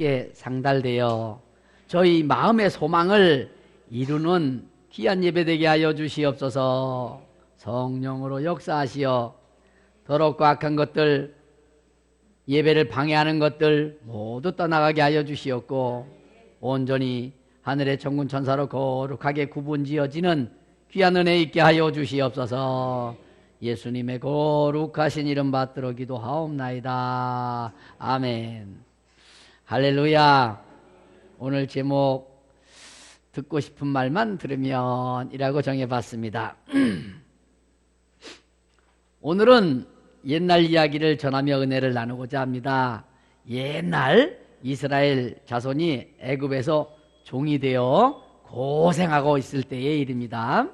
주께 상달되어 저희 마음의 소망을 이루는 귀한 예배되게 하여 주시옵소서. 성령으로 역사하시어 더럽고 악한 것들, 예배를 방해하는 것들 모두 떠나가게 하여 주시옵고, 온전히 하늘의 천군 천사로 거룩하게 구분지어지는 귀한 은혜 있게 하여 주시옵소서. 예수님의 거룩하신 이름 받들어 기도하옵나이다. 아멘. 할렐루야. 오늘 제목 듣고 싶은 말만 들으면 이라고 정해봤습니다. 오늘은 옛날 이야기를 전하며 은혜를 나누고자 합니다. 옛날 이스라엘 자손이 애굽에서 종이 되어 고생하고 있을 때의 일입니다.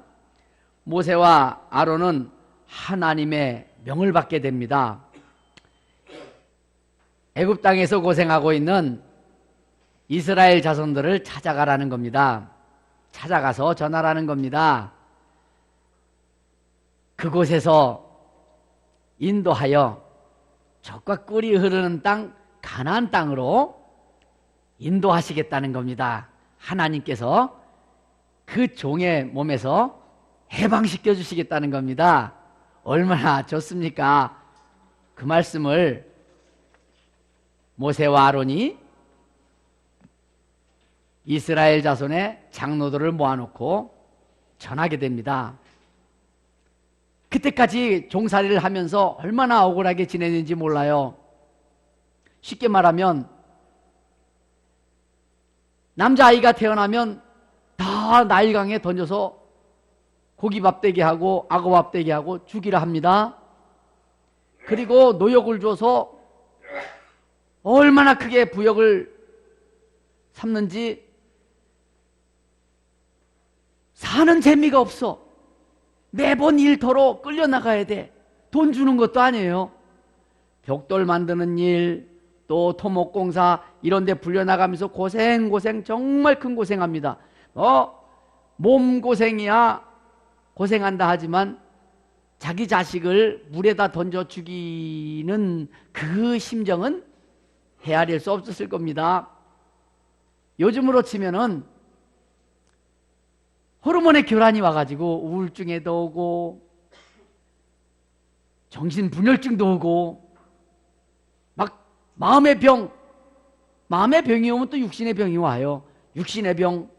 모세와 아론은 하나님의 명을 받게 됩니다. 애굽 땅에서 고생하고 있는 이스라엘 자손들을 찾아가라는 겁니다. 찾아가서 전하라는 겁니다. 그곳에서 인도하여 젖과 꿀이 흐르는 땅 가나안 땅으로 인도하시겠다는 겁니다. 하나님께서 그 종의 몸에서 해방시켜 주시겠다는 겁니다. 얼마나 좋습니까? 그 말씀을 모세와 아론이 이스라엘 자손의 장로들을 모아놓고 전하게 됩니다. 그때까지 종살이를 하면서 얼마나 억울하게 지내는지 몰라요. 쉽게 말하면 남자아이가 태어나면 다 나일강에 던져서 고기밥 되게 하고 악어밥 되게 하고 죽이라 합니다. 그리고 노역을 줘서 얼마나 크게 부역을 삼는지 사는 재미가 없어. 매번 일터로 끌려나가야 돼. 돈 주는 것도 아니에요. 벽돌 만드는 일, 또 토목공사 이런 데 불려나가면서 고생 정말 큰 고생합니다. 몸고생이야 고생한다 하지만 자기 자식을 물에다 던져 죽이는 그 심정은 헤아릴 수 없었을 겁니다. 요즘으로 치면은 호르몬의 교란이 와가지고 우울증에도 오고 정신분열증도 오고 막 마음의 병이 오면 또 육신의 병이 와요. 육신의 병,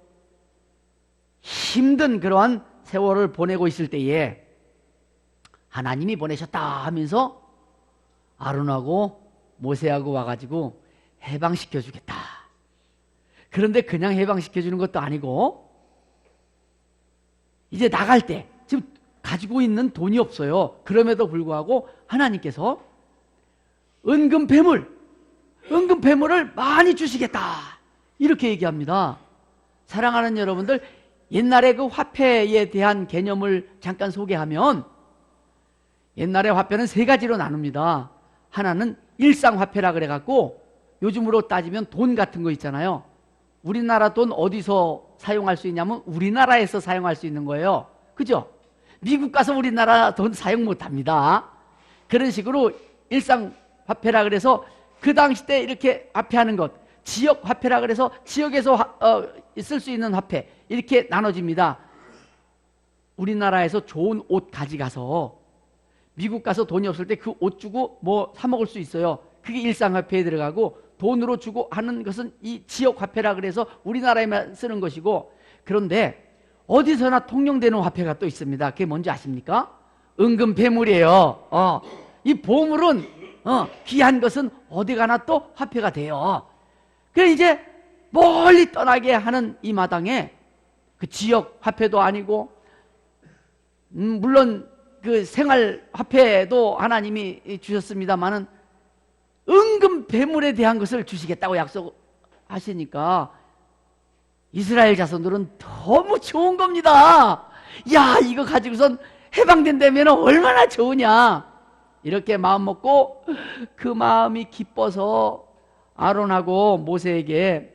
힘든 그러한 세월을 보내고 있을 때에 하나님이 보내셨다 하면서 아론하고 모세하고 와가지고 해방시켜 주겠다. 그런데 그냥 해방시켜 주는 것도 아니고 이제 나갈 때 지금 가지고 있는 돈이 없어요. 그럼에도 불구하고 하나님께서 은금 폐물을 많이 주시겠다 이렇게 얘기합니다. 사랑하는 여러분들, 옛날에 그 화폐에 대한 개념을 잠깐 소개하면 옛날에 화폐는 세 가지로 나눕니다. 하나는 일상화폐라 그래갖고 요즘으로 따지면 돈 같은 거 있잖아요. 우리나라 돈 어디서 사용할 수 있냐면 우리나라에서 사용할 수 있는 거예요. 그죠? 미국 가서 우리나라 돈 사용 못합니다. 그런 식으로 일상화폐라 그래서 그 당시 때 이렇게 화폐하는 것, 지역화폐라 그래서 지역에서 쓸 수 있는 화폐 이렇게 나눠집니다. 우리나라에서 좋은 옷 가져가서 미국 가서 돈이 없을 때 그 옷 주고 뭐 사 먹을 수 있어요. 그게 일상화폐에 들어가고 돈으로 주고 하는 것은 이 지역화폐라 그래서 우리나라에만 쓰는 것이고, 그런데 어디서나 통용되는 화폐가 또 있습니다. 그게 뭔지 아십니까? 은금폐물이에요. 이 보물은 귀한 것은 어디 가나 또 화폐가 돼요. 그래서 이제 멀리 떠나게 하는 이 마당에 그 지역 화폐도 아니고 물론 그 생활 화폐도 하나님이 주셨습니다만은 은금 배물에 대한 것을 주시겠다고 약속하시니까 이스라엘 자손들은 너무 좋은 겁니다. 야, 이거 가지고선 해방된다면 얼마나 좋으냐 이렇게 마음 먹고 그 마음이 기뻐서 아론하고 모세에게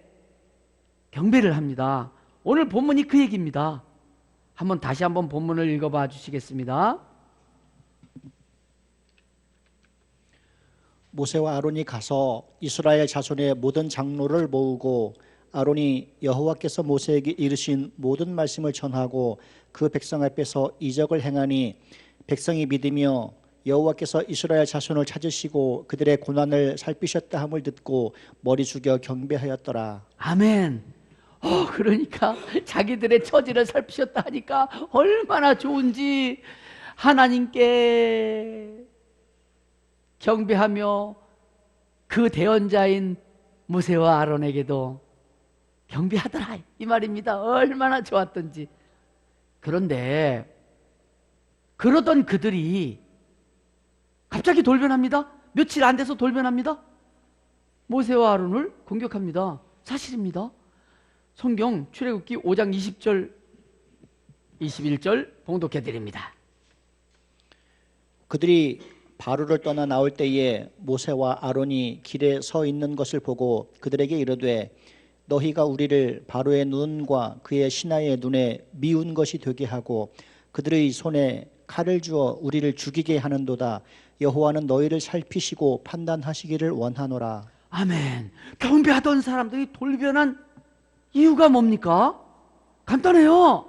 경배를 합니다. 오늘 본문이 그 얘기입니다. 다시 한번 본문을 읽어봐 주시겠습니다. 모세와 아론이 가서 이스라엘 자손의 모든 장로를 모으고 아론이 여호와께서 모세에게 이르신 모든 말씀을 전하고 그 백성 앞에서 이적을 행하니 백성이 믿으며 여호와께서 이스라엘 자손을 찾으시고 그들의 고난을 살피셨다 함을 듣고 머리 숙여 경배하였더라. 아멘. 그러니까 자기들의 처지를 살피셨다 하니까 얼마나 좋은지 하나님께 경배하며 그 대언자인 모세와 아론에게도 경배하더라 이 말입니다. 얼마나 좋았던지. 그런데 그러던 그들이 갑자기 돌변합니다. 며칠 안 돼서 돌변합니다. 모세와 아론을 공격합니다. 사실입니다. 성경 출애굽기 5장 20절 21절 봉독해 드립니다. 그들이 바로를 떠나 나올 때에 모세와 아론이 길에 서 있는 것을 보고 그들에게 이르되 너희가 우리를 바로의 눈과 그의 신하의 눈에 미운 것이 되게 하고 그들의 손에 칼을 주어 우리를 죽이게 하는도다. 여호와는 너희를 살피시고 판단하시기를 원하노라. 아멘. 경배하던 사람들이 돌변한 이유가 뭡니까? 간단해요.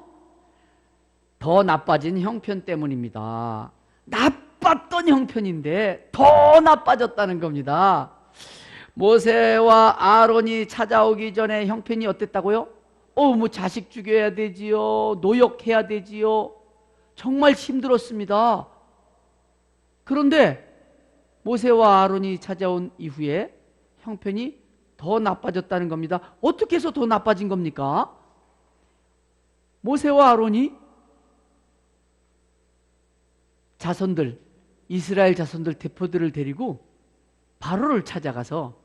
더 나빠진 형편 때문입니다. 나빴던 형편인데 더 나빠졌다는 겁니다. 모세와 아론이 찾아오기 전에 형편이 어땠다고요? 뭐 자식 죽여야 되지요. 노역해야 되지요. 정말 힘들었습니다. 그런데 모세와 아론이 찾아온 이후에 형편이 더 나빠졌다는 겁니다. 어떻게 해서 더 나빠진 겁니까? 모세와 아론이 자손들, 이스라엘 자손들 대표들을 데리고 바로를 찾아가서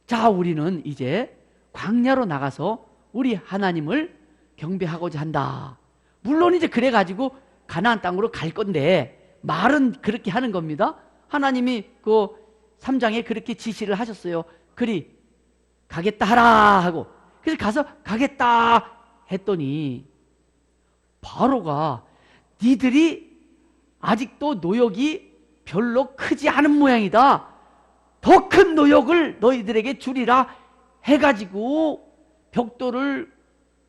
자, 우리는 이제 광야로 나가서 우리 하나님을 경배하고자 한다. 물론 이제 그래가지고 가나안 땅으로 갈 건데 말은 그렇게 하는 겁니다. 하나님이 그 3장에 그렇게 지시를 하셨어요. 그리 가겠다 하라 하고, 그래서 가서 가겠다 했더니 바로가 니들이 아직도 노역이 별로 크지 않은 모양이다. 더 큰 노역을 너희들에게 주리라 해가지고 벽돌을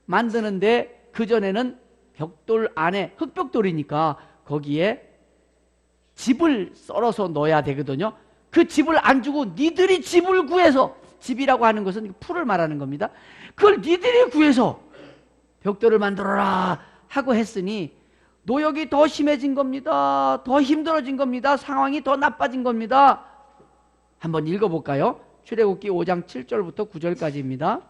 만드는데, 그전에는 벽돌 안에 흙벽돌이니까 거기에 집을 썰어서 넣어야 되거든요. 그 집을 안 주고 니들이 집을 구해서, 집이라고 하는 것은 풀을 말하는 겁니다. 그걸 니들이 구해서 벽돌을 만들어라 하고 했으니 노역이 더 심해진 겁니다. 더 힘들어진 겁니다. 상황이 더 나빠진 겁니다. 한번 읽어볼까요? 출애굽기 5장 7절부터 9절까지입니다.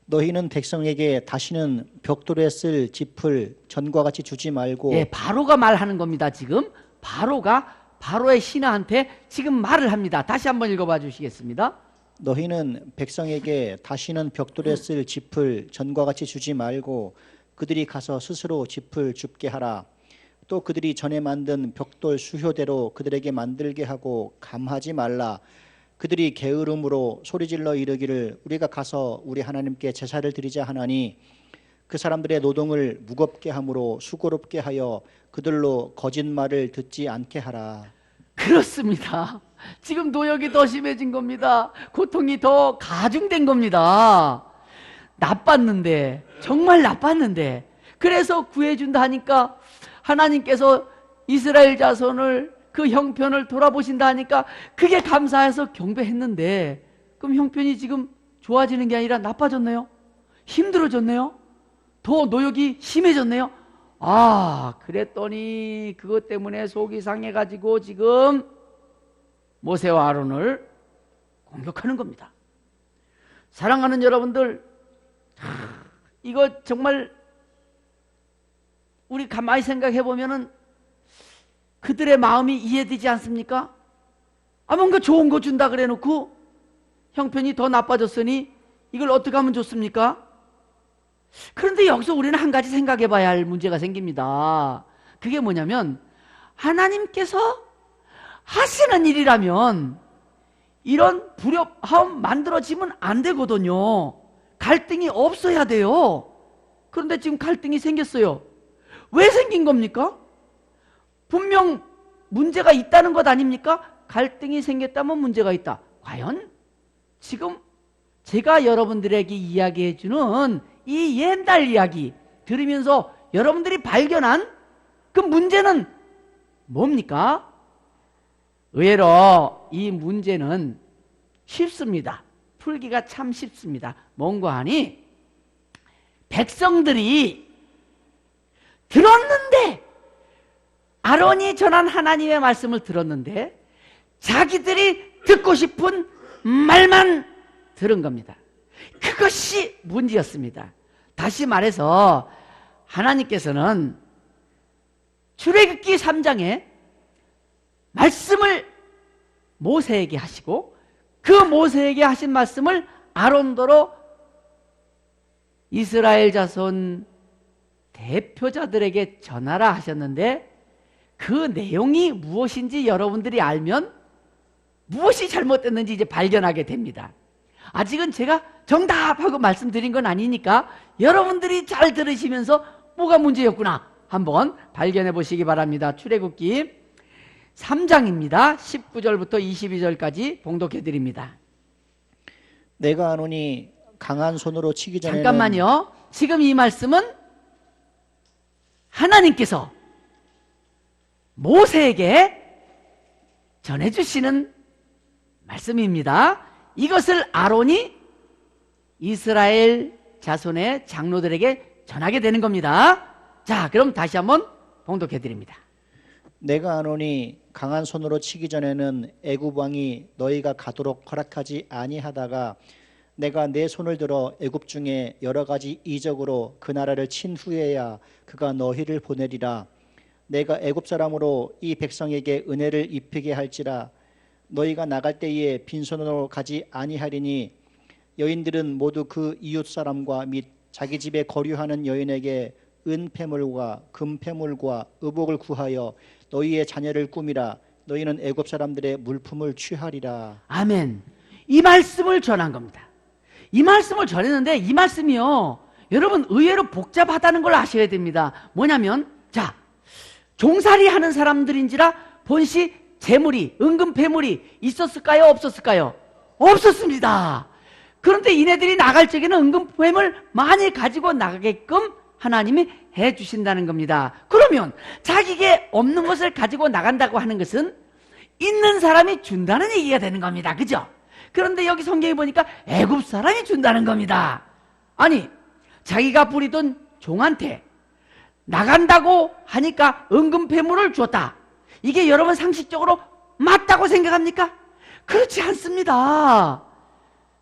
너희는 백성에게 다시는 벽돌에 쓸 짚을 전과 같이 주지 말고. 예, 바로가 말하는 겁니다. 지금 바로가 바로의 신하한테 지금 말을 합니다. 다시 한번 읽어봐 주시겠습니다. 너희는 백성에게 다시는 벽돌에 쓸 짚을 전과 같이 주지 말고 그들이 가서 스스로 짚을 줍게 하라. 또 그들이 전에 만든 벽돌 수효대로 그들에게 만들게 하고 감하지 말라. 그들이 게으름으로 소리질러 이르기를 우리가 가서 우리 하나님께 제사를 드리자 하나니 그 사람들의 노동을 무겁게 함으로 수고롭게 하여 그들로 거짓말을 듣지 않게 하라. 그렇습니다. 지금 노역이 더 심해진 겁니다. 고통이 더 가중된 겁니다. 나빴는데, 정말 나빴는데, 그래서 구해준다 하니까 하나님께서 이스라엘 자손을, 그 형편을 돌아보신다 하니까 그게 감사해서 경배했는데, 그럼 형편이 지금 좋아지는 게 아니라 나빠졌네요. 힘들어졌네요. 더 노역이 심해졌네요. 그랬더니 그것 때문에 속이 상해가지고 지금 모세와 아론을 공격하는 겁니다. 사랑하는 여러분들, 이거 정말 우리 가만히 생각해 보면은 그들의 마음이 이해되지 않습니까? 뭔가 좋은 거 준다 그래 놓고 형편이 더 나빠졌으니 이걸 어떻게 하면 좋습니까? 그런데 여기서 우리는 한 가지 생각해 봐야 할 문제가 생깁니다. 그게 뭐냐면, 하나님께서 하시는 일이라면 이런 불협화음 만들어지면 안 되거든요. 갈등이 없어야 돼요. 그런데 지금 갈등이 생겼어요. 왜 생긴 겁니까? 분명 문제가 있다는 것 아닙니까? 갈등이 생겼다면 문제가 있다. 과연 지금 제가 여러분들에게 이야기해 주는 이 옛날 이야기 들으면서 여러분들이 발견한 그 문제는 뭡니까? 의외로 이 문제는 쉽습니다. 풀기가 참 쉽습니다. 뭔가 하니 백성들이 들었는데, 아론이 전한 하나님의 말씀을 들었는데 자기들이 듣고 싶은 말만 들은 겁니다. 그것이 문제였습니다. 다시 말해서 하나님께서는 출애굽기 3장에 말씀을 모세에게 하시고 그 모세에게 하신 말씀을 아론더러 이스라엘 자손 대표자들에게 전하라 하셨는데, 그 내용이 무엇인지 여러분들이 알면 무엇이 잘못됐는지 이제 발견하게 됩니다. 아직은 제가 정답하고 말씀드린 건 아니니까 여러분들이 잘 들으시면서 뭐가 문제였구나 한번 발견해 보시기 바랍니다. 출애굽기 3장입니다. 19절부터 22절까지 봉독해 드립니다. 내가 아노니 강한 손으로 치기 전에는 잠깐만요. 지금 이 말씀은 하나님께서 모세에게 전해주시는 말씀입니다. 이것을 아론이 이스라엘 자손의 장로들에게 전하게 되는 겁니다. 자, 그럼 다시 한번 봉독해 드립니다. 내가 아노니 강한 손으로 치기 전에는 애굽 왕이 너희가 가도록 허락하지 아니하다가 내가 내 손을 들어 애굽 중에 여러 가지 이적으로 그 나라를 친 후에야 그가 너희를 보내리라. 내가 애굽 사람으로 이 백성에게 은혜를 입히게 할지라. 너희가 나갈 때에 빈손으로 가지 아니하리니 여인들은 모두 그 이웃 사람과 및 자기 집에 거류하는 여인에게 은폐물과 금폐물과 의복을 구하여 너희의 자녀를 꾸미라. 너희는 애굽 사람들의 물품을 취하리라. 아멘. 이 말씀을 전한 겁니다. 이 말씀을 전했는데 이 말씀이요, 여러분 의외로 복잡하다는 걸 아셔야 됩니다. 뭐냐면, 자, 종살이 하는 사람들인지라 본시 재물이, 은금폐물이 있었을까요? 없었을까요? 없었습니다. 그런데 이네들이 나갈 적에는 은금폐물 많이 가지고 나가게끔 하나님이 해주신다는 겁니다. 그러면 자기에게 없는 것을 가지고 나간다고 하는 것은 있는 사람이 준다는 얘기가 되는 겁니다. 그죠? 그런데 여기 성경에 보니까 애굽 사람이 준다는 겁니다. 아니, 자기가 부리던 종한테 나간다고 하니까 은금폐물을 줬다. 이게 여러분 상식적으로 맞다고 생각합니까? 그렇지 않습니다.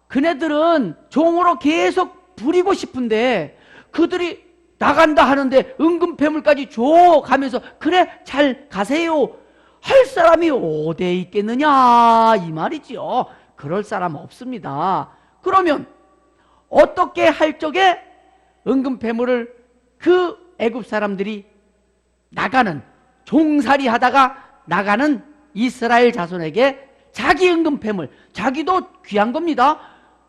그네들은 종으로 계속 부리고 싶은데 그들이 나간다 하는데 은금폐물까지 줘 가면서 그래 잘 가세요 할 사람이 어디에 있겠느냐 이 말이지요. 그럴 사람 없습니다. 그러면 어떻게 할 적에 은금폐물을 그 애굽 사람들이 나가는, 종살이 하다가 나가는 이스라엘 자손에게 자기 은금폐물, 자기도 귀한 겁니다.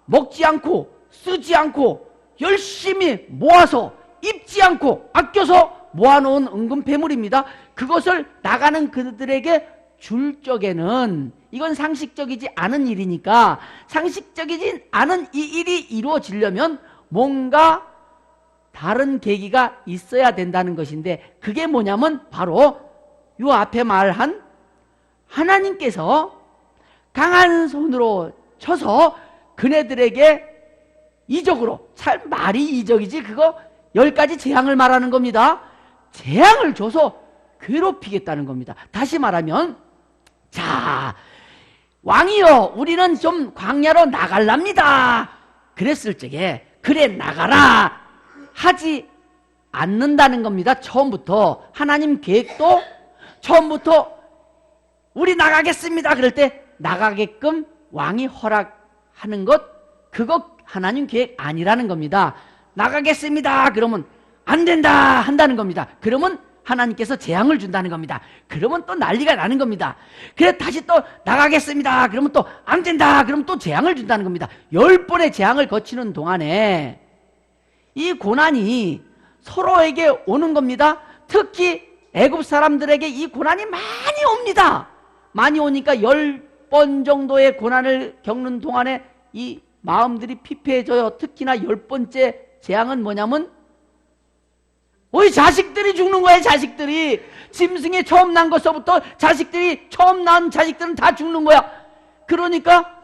먹지 않고 쓰지 않고 열심히 모아서 입지 않고 아껴서 모아놓은 은금폐물입니다. 그것을 나가는 그들에게 줄 적에는, 이건 상식적이지 않은 일이니까 상식적이지 않은 이 일이 이루어지려면 뭔가 다른 계기가 있어야 된다는 것인데, 그게 뭐냐면 바로 요 앞에 말한 하나님께서 강한 손으로 쳐서 그네들에게 이적으로, 참 말이 이적이지 그거 10가지 재앙을 말하는 겁니다. 재앙을 줘서 괴롭히겠다는 겁니다. 다시 말하면, 자, 왕이여 우리는 좀 광야로 나갈랍니다. 그랬을 적에 그래 나가라 하지 않는다는 겁니다. 처음부터 하나님 계획도 처음부터 우리 나가겠습니다 그럴 때 나가게끔 왕이 허락하는 것, 그거 하나님 계획 아니라는 겁니다. 나가겠습니다 그러면 안 된다 한다는 겁니다. 그러면 하나님께서 재앙을 준다는 겁니다. 그러면 또 난리가 나는 겁니다. 그래 다시 또 나가겠습니다 그러면 또 안 된다 그러면 또 재앙을 준다는 겁니다. 10번의 재앙을 거치는 동안에 이 고난이 서로에게 오는 겁니다. 특히 애굽 사람들에게 이 고난이 많이 옵니다. 많이 오니까 10번 정도의 고난을 겪는 동안에 이 마음들이 피폐해져요. 특히나 10번째 재앙은 뭐냐면 우리 자식들이 죽는 거예요. 자식들이 짐승에 처음 난 것서부터 자식들이 처음 난 자식들은 다 죽는 거야. 그러니까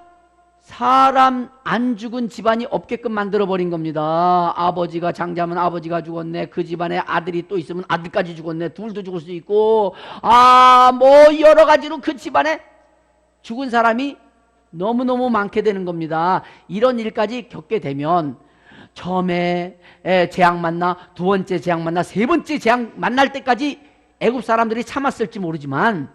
사람 안 죽은 집안이 없게끔 만들어버린 겁니다. 아버지가 장자면 아버지가 죽었네. 그 집안에 아들이 또 있으면 아들까지 죽었네. 둘도 죽을 수 있고 뭐 여러 가지로 그 집안에 죽은 사람이 너무너무 많게 되는 겁니다. 이런 일까지 겪게 되면 처음에 재앙 만나, 두 번째 재앙 만나, 세 번째 재앙 만날 때까지 애굽 사람들이 참았을지 모르지만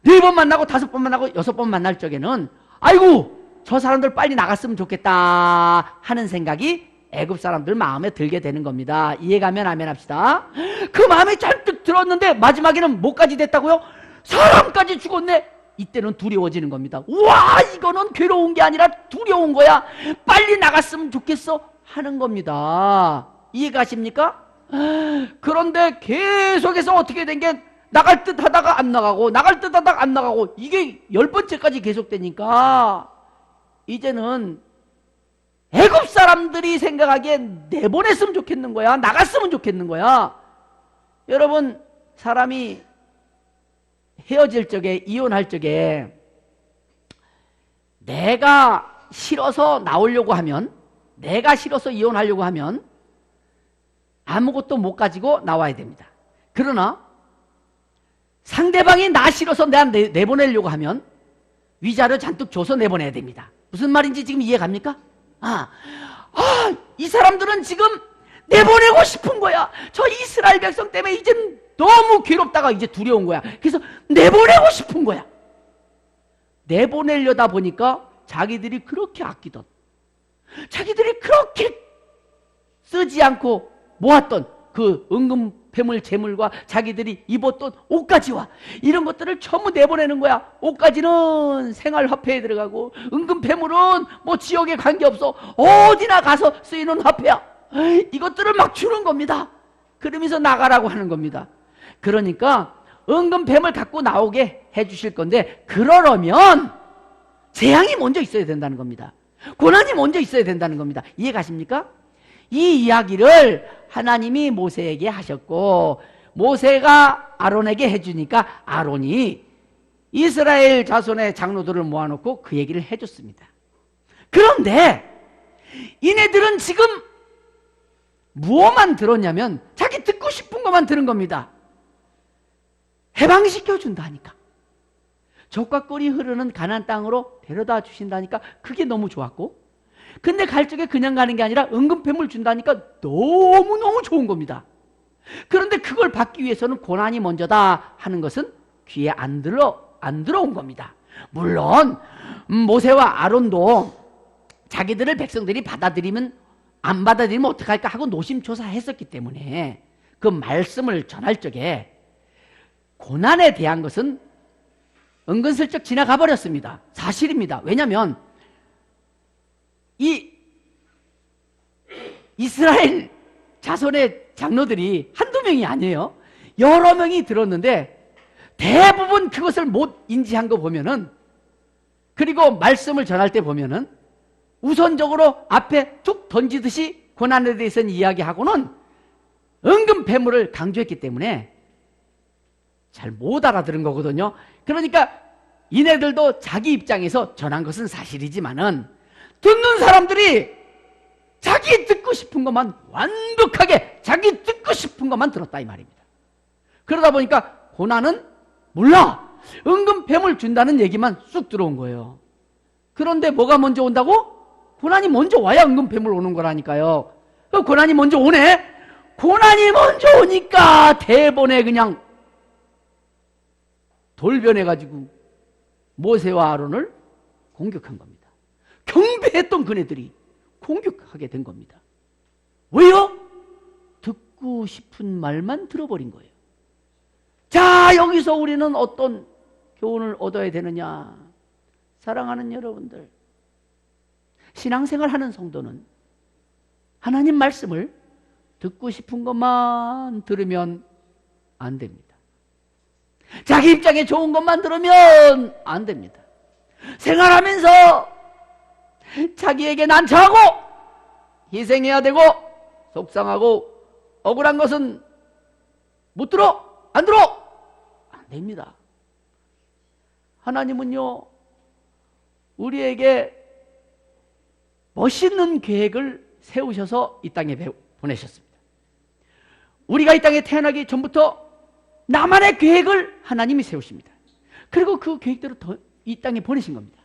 4번 만나고 5번 만나고 6번 만날 적에는 아이고 저 사람들 빨리 나갔으면 좋겠다 하는 생각이 애굽 사람들 마음에 들게 되는 겁니다. 이해가면 아멘 합시다. 그 마음에 잔뜩 들었는데 마지막에는 뭐까지 됐다고요? 사람까지 죽었네. 이때는 두려워지는 겁니다. 와, 이거는 괴로운 게 아니라 두려운 거야. 빨리 나갔으면 좋겠어 하는 겁니다. 이해가십니까? 그런데 계속해서 어떻게 된 게 나갈 듯 하다가 안 나가고 나갈 듯 하다가 안 나가고 이게 10번째까지 계속되니까 이제는 애굽 사람들이 생각하기엔 내보냈으면 좋겠는 거야. 나갔으면 좋겠는 거야. 여러분, 사람이 헤어질 적에, 이혼할 적에 내가 싫어서 나오려고 하면, 내가 싫어서 이혼하려고 하면 아무것도 못 가지고 나와야 됩니다. 그러나 상대방이 나 싫어서 내가 내보내려고 하면 위자료 잔뜩 줘서 내보내야 됩니다. 무슨 말인지 지금 이해갑니까? 이 사람들은 지금 내보내고 싶은 거야. 저 이스라엘 백성 때문에 이젠 너무 괴롭다가 이제 두려운 거야. 그래서 내보내고 싶은 거야. 내보내려다 보니까 자기들이 그렇게 아끼던, 자기들이 그렇게 쓰지 않고 모았던 그 은금 폐물 재물과 자기들이 입었던 옷가지와 이런 것들을 전부 내보내는 거야. 옷가지는 생활화폐에 들어가고 은금 폐물은 뭐 지역에 관계없어 어디나 가서 쓰이는 화폐야. 이것들을 막 주는 겁니다. 그러면서 나가라고 하는 겁니다. 그러니까 은금 폐물 갖고 나오게 해주실 건데 그러려면 재앙이 먼저 있어야 된다는 겁니다. 고난이 먼저 있어야 된다는 겁니다. 이해가십니까? 이 이야기를 하나님이 모세에게 하셨고 모세가 아론에게 해주니까 아론이 이스라엘 자손의 장로들을 모아놓고 그 얘기를 해줬습니다. 그런데 이네들은 지금 무엇만 들었냐면 자기 듣고 싶은 것만 들은 겁니다. 해방시켜준다니까, 젖과 꿀이 흐르는 가나안 땅으로 데려다 주신다니까 그게 너무 좋았고, 근데 갈 적에 그냥 가는 게 아니라 은금패물 준다니까 너무너무 좋은 겁니다. 그런데 그걸 받기 위해서는 고난이 먼저다 하는 것은 귀에 안 들어온 겁니다. 물론 모세와 아론도 자기들을 백성들이 받아들이면 안 받아들이면 어떡할까 하고 노심초사했었기 때문에 그 말씀을 전할 적에 고난에 대한 것은 은근슬쩍 지나가 버렸습니다. 사실입니다. 왜냐하면 이 이스라엘 자손의 장로들이 한두 명이 아니에요. 여러 명이 들었는데 대부분 그것을 못 인지한 거 보면은, 그리고 말씀을 전할 때 보면은 우선적으로 앞에 툭 던지듯이 고난에 대해서는 이야기하고는 은근 폐물을 강조했기 때문에 잘 못 알아들은 거거든요. 그러니까 이네들도 자기 입장에서 전한 것은 사실이지만은 듣는 사람들이 자기 듣고 싶은 것만 완벽하게 자기 듣고 싶은 것만 들었다 이 말입니다. 그러다 보니까 고난은 몰라, 은근 뱀을 준다는 얘기만 쑥 들어온 거예요. 그런데 뭐가 먼저 온다고? 고난이 먼저 와야 은근 뱀을 오는 거라니까요. 고난이 먼저 오네. 고난이 먼저 오니까 대본에 그냥 돌변해가지고 모세와 아론을 공격한 겁니다. 경배했던 그네들이 공격하게 된 겁니다. 왜요? 듣고 싶은 말만 들어버린 거예요. 자, 여기서 우리는 어떤 교훈을 얻어야 되느냐? 사랑하는 여러분들, 신앙생활 하는 성도는 하나님 말씀을 듣고 싶은 것만 들으면 안 됩니다. 자기 입장에 좋은 것만 들으면 안 됩니다. 생활하면서 자기에게 난처하고 희생해야 되고 속상하고 억울한 것은 못 들어? 안 들어? 안 됩니다. 하나님은요, 우리에게 멋있는 계획을 세우셔서 이 땅에 보내셨습니다. 우리가 이 땅에 태어나기 전부터 나만의 계획을 하나님이 세우십니다. 그리고 그 계획대로 이 땅에 보내신 겁니다.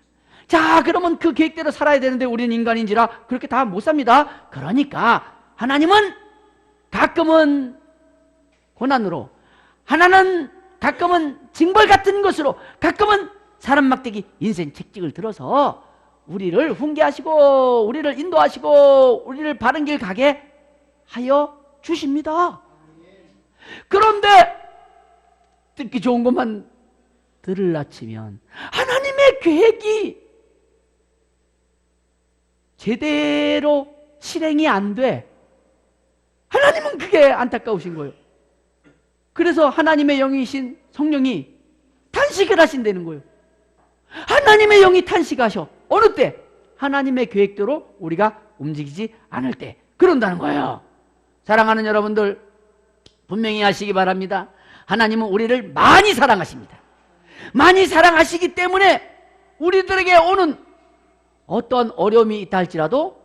자, 그러면 그 계획대로 살아야 되는데 우리는 인간인지라 그렇게 다 못 삽니다. 그러니까 하나님은 가끔은 고난으로, 하나는 가끔은 징벌 같은 것으로, 가끔은 사람 막대기 인생 책찍을 들어서 우리를 훈계하시고 우리를 인도하시고 우리를 바른 길 가게 하여 주십니다. 그런데 듣기 좋은 것만 들으려 치면 하나님의 계획이 제대로 실행이 안 돼. 하나님은 그게 안타까우신 거예요. 그래서 하나님의 영이신 성령이 탄식을 하신다는 거예요. 하나님의 영이 탄식하셔. 어느 때? 하나님의 계획대로 우리가 움직이지 않을 때. 그런다는 거예요. 사랑하는 여러분들, 분명히 아시기 바랍니다. 하나님은 우리를 많이 사랑하십니다. 많이 사랑하시기 때문에 우리들에게 오는 어떤 어려움이 있다 할지라도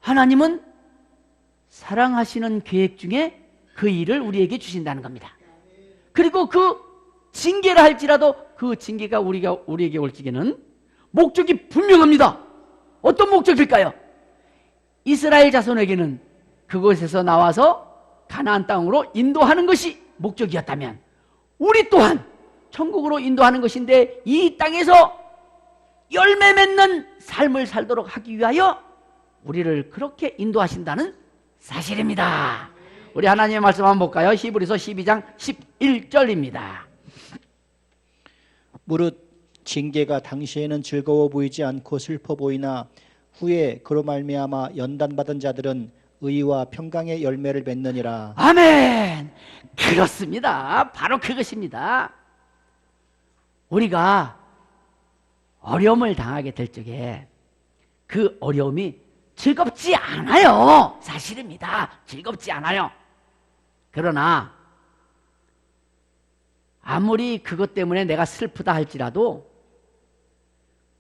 하나님은 사랑하시는 계획 중에 그 일을 우리에게 주신다는 겁니다. 그리고 그 징계를 할지라도 그 징계가 우리에게 올 적에는 목적이 분명합니다. 어떤 목적일까요? 이스라엘 자손에게는 그곳에서 나와서 가나안 땅으로 인도하는 것이 목적이었다면 우리 또한 천국으로 인도하는 것인데 이 땅에서 열매 맺는 삶을 살도록 하기 위하여 우리를 그렇게 인도하신다는 사실입니다. 우리 하나님의 말씀 한번 볼까요? 히브리서 12장 11절입니다. 무릇 징계가 당시에는 즐거워 보이지 않고 슬퍼 보이나 후에 그로 말미암아 연단받은 자들은 의와 평강의 열매를 맺느니라. 아멘. 그렇습니다. 바로 그것입니다. 우리가 어려움을 당하게 될 적에 그 어려움이 즐겁지 않아요. 사실입니다. 즐겁지 않아요. 그러나 아무리 그것 때문에 내가 슬프다 할지라도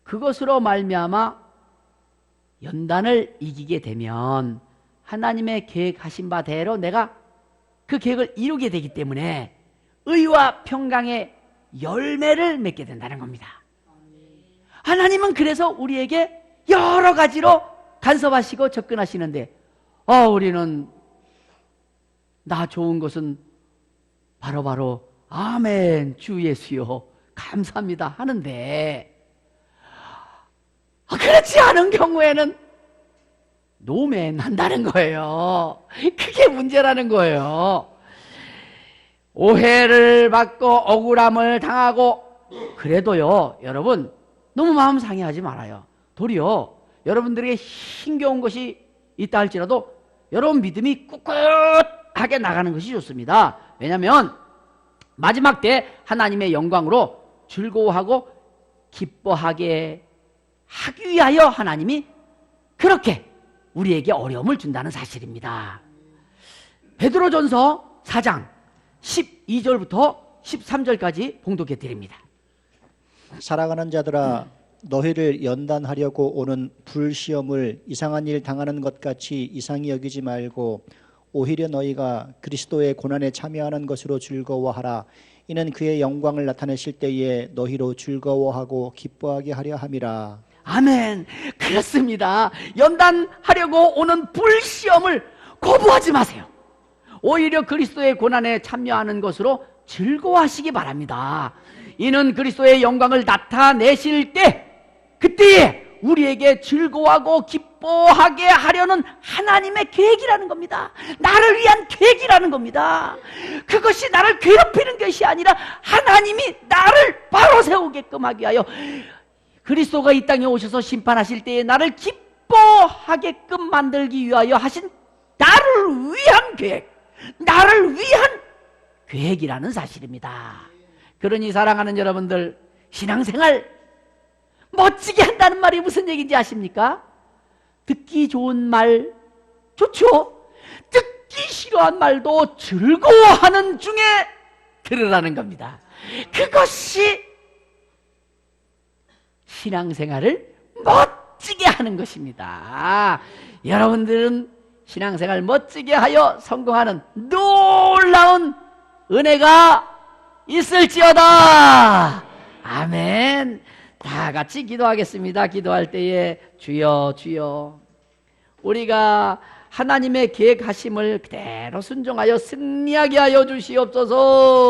그것으로 말미암아 연단을 이기게 되면 하나님의 계획하신 바대로 내가 그 계획을 이루게 되기 때문에 의와 평강의 열매를 맺게 된다는 겁니다. 하나님은 그래서 우리에게 여러 가지로 간섭하시고 접근하시는데 우리는 나 좋은 것은 바로 아멘 주 예수여 감사합니다 하는데 그렇지 않은 경우에는 노맨한다는 거예요. 그게 문제라는 거예요. 오해를 받고 억울함을 당하고 그래도요 여러분 너무 마음 상해하지 말아요. 도리어 여러분들에게 힘겨운 것이 있다 할지라도 여러분 믿음이 꿋꿋하게 나가는 것이 좋습니다. 왜냐하면 마지막 때 하나님의 영광으로 즐거워하고 기뻐하게 하기 위하여 하나님이 그렇게 우리에게 어려움을 준다는 사실입니다. 베드로전서 4장 12절부터 13절까지 봉독해 드립니다. 사랑하는 자들아 너희를 연단하려고 오는 불시험을 이상한 일 당하는 것 같이 이상히 여기지 말고 오히려 너희가 그리스도의 고난에 참여하는 것으로 즐거워하라. 이는 그의 영광을 나타내실 때에 너희로 즐거워하고 기뻐하게 하려 함이라. 아멘. 그렇습니다. 연단하려고 오는 불시험을 거부하지 마세요. 오히려 그리스도의 고난에 참여하는 것으로 즐거워하시기 바랍니다. 이는 그리스도의 영광을 나타내실 때 그때에 우리에게 즐거워하고 기뻐하게 하려는 하나님의 계획이라는 겁니다. 나를 위한 계획이라는 겁니다. 그것이 나를 괴롭히는 것이 아니라 하나님이 나를 바로 세우게끔 하기 위하여 그리스도가 이 땅에 오셔서 심판하실 때에 나를 기뻐하게끔 만들기 위하여 하신 나를 위한 계획, 나를 위한 계획이라는 사실입니다. 그러니 사랑하는 여러분들, 신앙생활 멋지게 한다는 말이 무슨 얘기인지 아십니까? 듣기 좋은 말 좋죠? 듣기 싫어한 말도 즐거워하는 중에 들으라는 겁니다. 그것이 신앙생활을 멋지게 하는 것입니다. 여러분들은 신앙생활 멋지게 하여 성공하는 놀라운 은혜가 있을지어다. 아멘. 다 같이 기도하겠습니다. 기도할 때에 주여 주여, 우리가 하나님의 계획하심을 그대로 순종하여 승리하게 하여 주시옵소서.